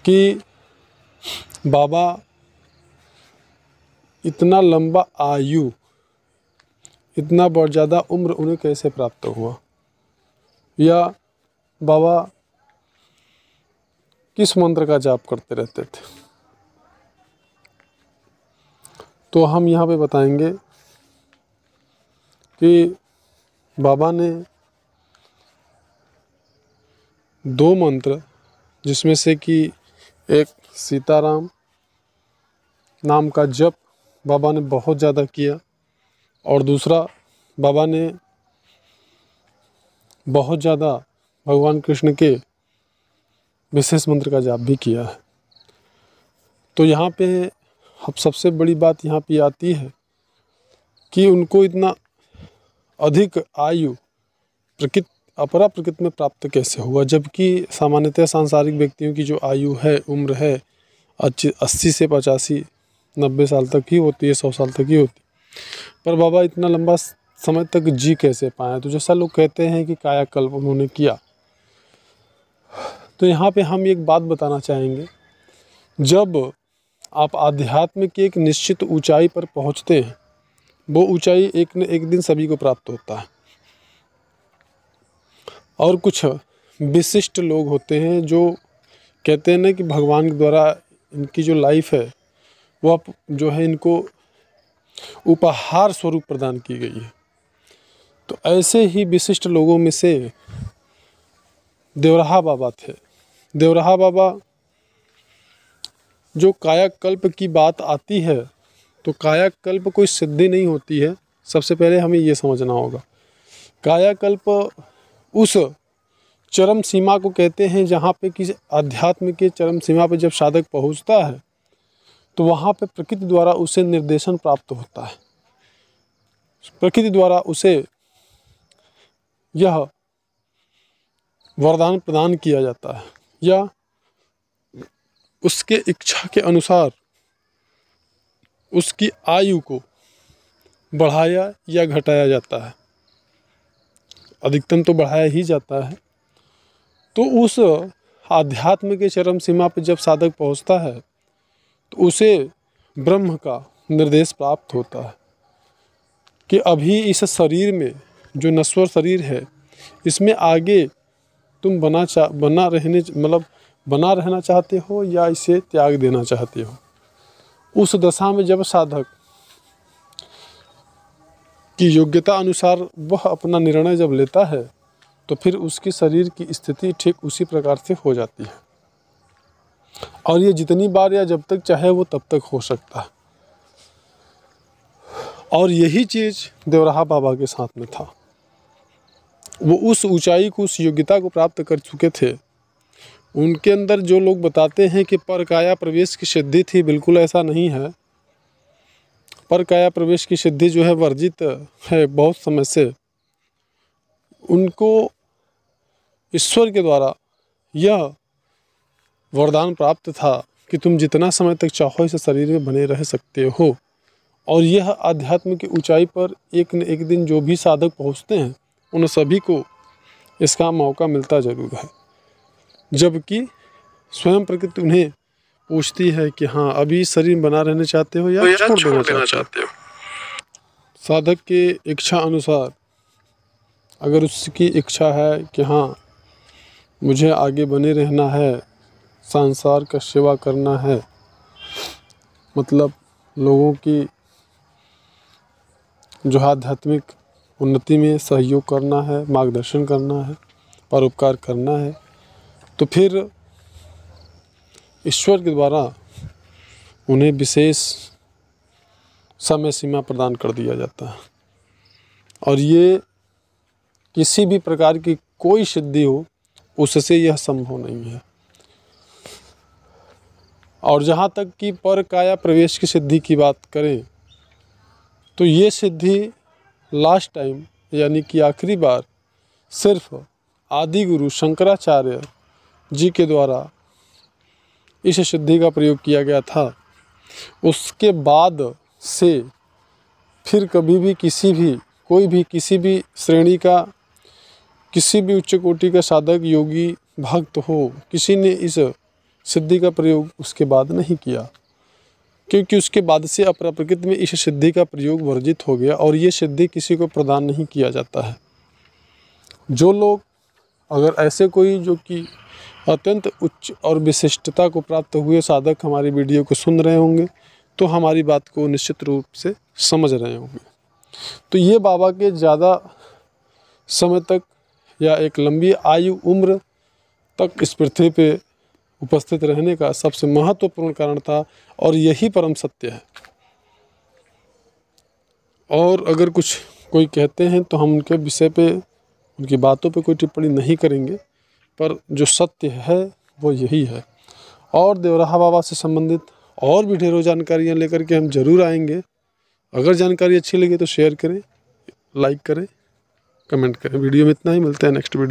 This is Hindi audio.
कि बाबा इतना लंबा आयु, इतना बहुत ज़्यादा उम्र उन्हें कैसे प्राप्त हुआ, या बाबा किस मंत्र का जाप करते रहते थे। तो हम यहाँ पे बताएंगे कि बाबा ने 2 मंत्र, जिसमें से कि एक सीताराम नाम का जप बाबा ने बहुत ज़्यादा किया, और दूसरा बाबा ने बहुत ज़्यादा भगवान कृष्ण के विशेष मंत्र का जाप भी किया है। तो यहाँ पे अब सबसे बड़ी बात यहाँ पे आती है कि उनको इतना अधिक आयु अपरा प्रकृति में प्राप्त कैसे हुआ, जबकि सामान्यतः सांसारिक व्यक्तियों की जो आयु है, उम्र है 80 से 85 90 साल तक ही होती है, 100 साल तक ही होती है। पर बाबा इतना लंबा समय तक जी कैसे पाए? तो जैसा लोग कहते हैं कि कायाकल्प उन्होंने किया। तो यहाँ पे हम एक बात बताना चाहेंगे, जब आप आध्यात्म की एक निश्चित ऊंचाई पर पहुँचते हैं, वो ऊंचाई एक न एक दिन सभी को प्राप्त होता है। और कुछ विशिष्ट लोग होते हैं जो कहते हैं ना कि भगवान के द्वारा इनकी जो लाइफ है वो जो है इनको उपहार स्वरूप प्रदान की गई है। तो ऐसे ही विशिष्ट लोगों में से देवराहा बाबा थे। देवराहा बाबा, जो कायाकल्प की बात आती है, तो कायाकल्प कोई सिद्धि नहीं होती है। सबसे पहले हमें ये समझना होगा, कायाकल्प उस चरम सीमा को कहते हैं जहाँ पे किसी आध्यात्म के चरम सीमा पे जब साधक पहुँचता है तो वहाँ पे प्रकृति द्वारा उसे निर्देशन प्राप्त होता है। प्रकृति द्वारा उसे यह वरदान प्रदान किया जाता है, या उसके इच्छा के अनुसार उसकी आयु को बढ़ाया या घटाया जाता है। अधिकतम तो बढ़ाया ही जाता है। तो उस आध्यात्म के चरम सीमा पर जब साधक पहुंचता है तो उसे ब्रह्म का निर्देश प्राप्त होता है कि अभी इस शरीर में, जो नश्वर शरीर है, इसमें आगे तुम बना रहना चाहते हो या इसे त्याग देना चाहते हो। उस दशा में जब साधक की योग्यता अनुसार वह अपना निर्णय जब लेता है तो फिर उसकी शरीर की स्थिति ठीक उसी प्रकार से हो जाती है, और ये जितनी बार या जब तक चाहे वो तब तक हो सकता है। और यही चीज़ देवराहा बाबा के साथ में था। वो उस ऊंचाई को, उस योग्यता को प्राप्त कर चुके थे। उनके अंदर जो लोग बताते हैं कि पर काया प्रवेश की सिद्धि थी, बिल्कुल ऐसा नहीं है। पर काया प्रवेश की सिद्धि जो है वर्जित है बहुत समय से। उनको ईश्वर के द्वारा यह वरदान प्राप्त था कि तुम जितना समय तक चाहो इस शरीर में बने रह सकते हो। और यह आध्यात्म की ऊंचाई पर एक न एक दिन जो भी साधक पहुंचते हैं उन सभी को इसका मौका मिलता ज़रूर है, जबकि स्वयं प्रकृति उन्हें पूछती है कि हाँ, अभी शरीर में बना रहना चाहते हो या छोड़ देना चाहते हो। साधक के इच्छा अनुसार, अगर उसकी इच्छा है कि हाँ मुझे आगे बने रहना है, संसार का सेवा करना है, मतलब लोगों की जो आध्यात्मिक उन्नति में सहयोग करना है, मार्गदर्शन करना है, परोपकार करना है, तो फिर ईश्वर के द्वारा उन्हें विशेष समय सीमा प्रदान कर दिया जाता है। और ये किसी भी प्रकार की कोई सिद्धि हो उससे यह संभव नहीं है। और जहाँ तक कि पर काया प्रवेश की सिद्धि की बात करें तो ये सिद्धि लास्ट टाइम, यानी कि आखिरी बार, सिर्फ आदि गुरु शंकराचार्य जी के द्वारा इस सिद्धि का प्रयोग किया गया था। उसके बाद से फिर कभी भी कोई भी किसी भी श्रेणी का, किसी भी उच्च कोटि का साधक, योगी, भक्त हो, किसी ने इस सिद्धि का प्रयोग उसके बाद नहीं किया, क्योंकि उसके बाद से अपरा प्रकृति में इस सिद्धि का प्रयोग वर्जित हो गया और ये सिद्धि किसी को प्रदान नहीं किया जाता है। जो लोग, अगर ऐसे कोई जो कि अत्यंत उच्च और विशिष्टता को प्राप्त हुए साधक हमारी वीडियो को सुन रहे होंगे तो हमारी बात को निश्चित रूप से समझ रहे होंगे। तो ये बाबा के ज़्यादा समय तक या एक लंबी आयु उम्र तक इस पृथ्वी पे उपस्थित रहने का सबसे महत्वपूर्ण कारण था और यही परम सत्य है। और अगर कुछ कोई कहते हैं तो हम उनके विषय पे, उनकी बातों पे कोई टिप्पणी नहीं करेंगे, पर जो सत्य है वो यही है। और देवराहा बाबा से संबंधित और भी ढेरों जानकारियाँ लेकर के हम ज़रूर आएंगे। अगर जानकारी अच्छी लगे तो शेयर करें, लाइक करें, कमेंट करें। वीडियो में इतना ही, मिलते हैं नेक्स्ट वीडियो।